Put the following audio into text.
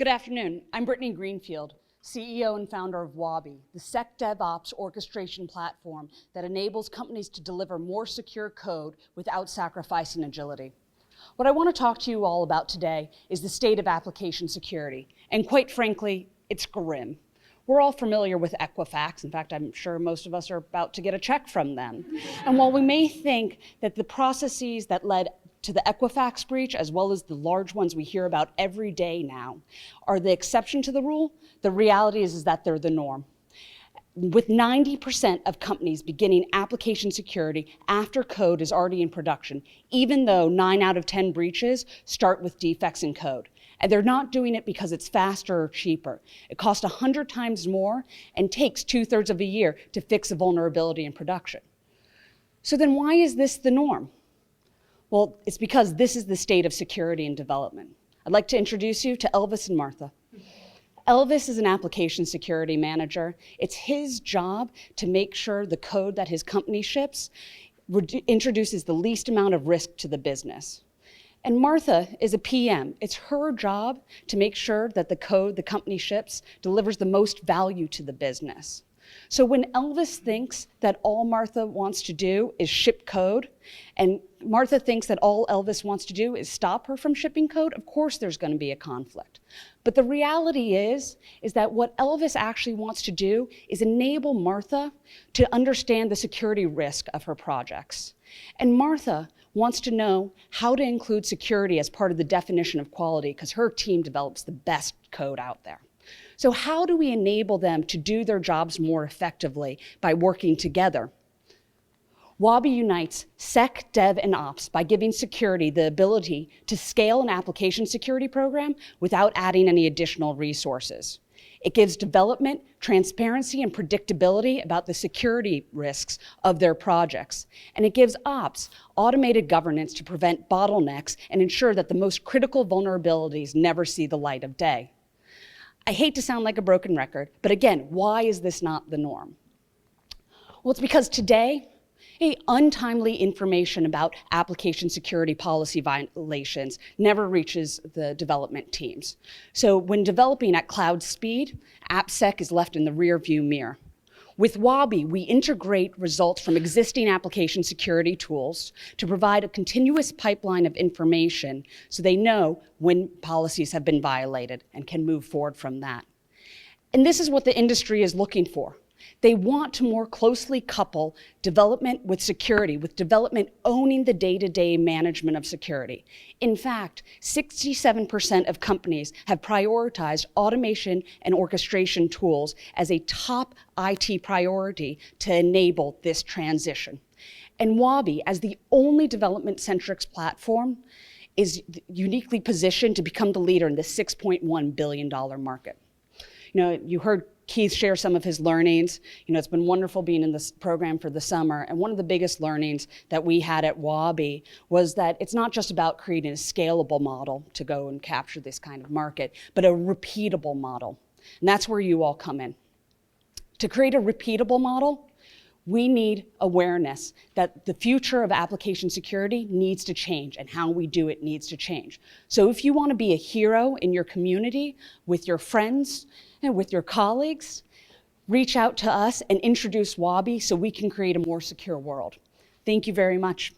Good afternoon. I'm Brittany Greenfield, CEO and founder of Wabbi, the SecDevOps orchestration platform that enables companies to deliver more secure code without sacrificing agility. What I want to talk to you all about today is the state of application security, and quite frankly, it's grim. We're all familiar with Equifax. In fact, I'm sure most of us are about to get a check from them. And while we may think that the processes that led to the Equifax breach, as well as the large ones we hear about every day now, are the exception to the rule, the reality is that they're the norm. With 90% of companies beginning application security after code is already in production, even though 9 out of 10 breaches start with defects in code. And they're not doing it because it's faster or cheaper. It costs 100 times more and takes 2/3 of a year to fix a vulnerability in production. So then why is this the norm? Well, it's because this is the state of security and development. I'd like to introduce you to Elvis and Martha. Elvis is an application security manager. It's his job to make sure the code that his company ships introduces the least amount of risk to the business. And Martha is a PM. It's her job to make sure that the code the company ships delivers the most value to the business. So when Elvis thinks that all Martha wants to do is ship code, and Martha thinks that all Elvis wants to do is stop her from shipping code, of course there's going to be a conflict. But the reality is that what Elvis actually wants to do is enable Martha to understand the security risk of her projects. And Martha wants to know how to include security as part of the definition of quality because her team develops the best code out there. So how do we enable them to do their jobs more effectively by working together? Wabbi unites Sec, Dev, and Ops by giving security the ability to scale an application security program without adding any additional resources. It gives development transparency and predictability about the security risks of their projects. And it gives Ops automated governance to prevent bottlenecks and ensure that the most critical vulnerabilities never see the light of day. I hate to sound like a broken record, but again, why is this not the norm? Well, it's because today, untimely information about application security policy violations never reaches the development teams. So when developing at cloud speed, AppSec is left in the rearview mirror. With Wabbi, we integrate results from existing application security tools to provide a continuous pipeline of information so they know when policies have been violated and can move forward from that. And this is what the industry is looking for. They want to more closely couple development with security, with development owning the day-to-day management of security. In fact, 67% of companies have prioritized automation and orchestration tools as a top IT priority to enable this transition. And Wabbi, as the only development-centric platform, is uniquely positioned to become the leader in the $6.1 billion market. You heard Keith share some of his learnings. It's been wonderful being in this program for the summer. And one of the biggest learnings that we had at Wabbi was that it's not just about creating a scalable model to go and capture this kind of market, but a repeatable model. And that's where you all come in. To create a repeatable model, we need awareness that the future of application security needs to change and how we do it needs to change. So if you want to be a hero in your community, with your friends, and with your colleagues, reach out to us and introduce Wabbi so we can create a more secure world. Thank you very much.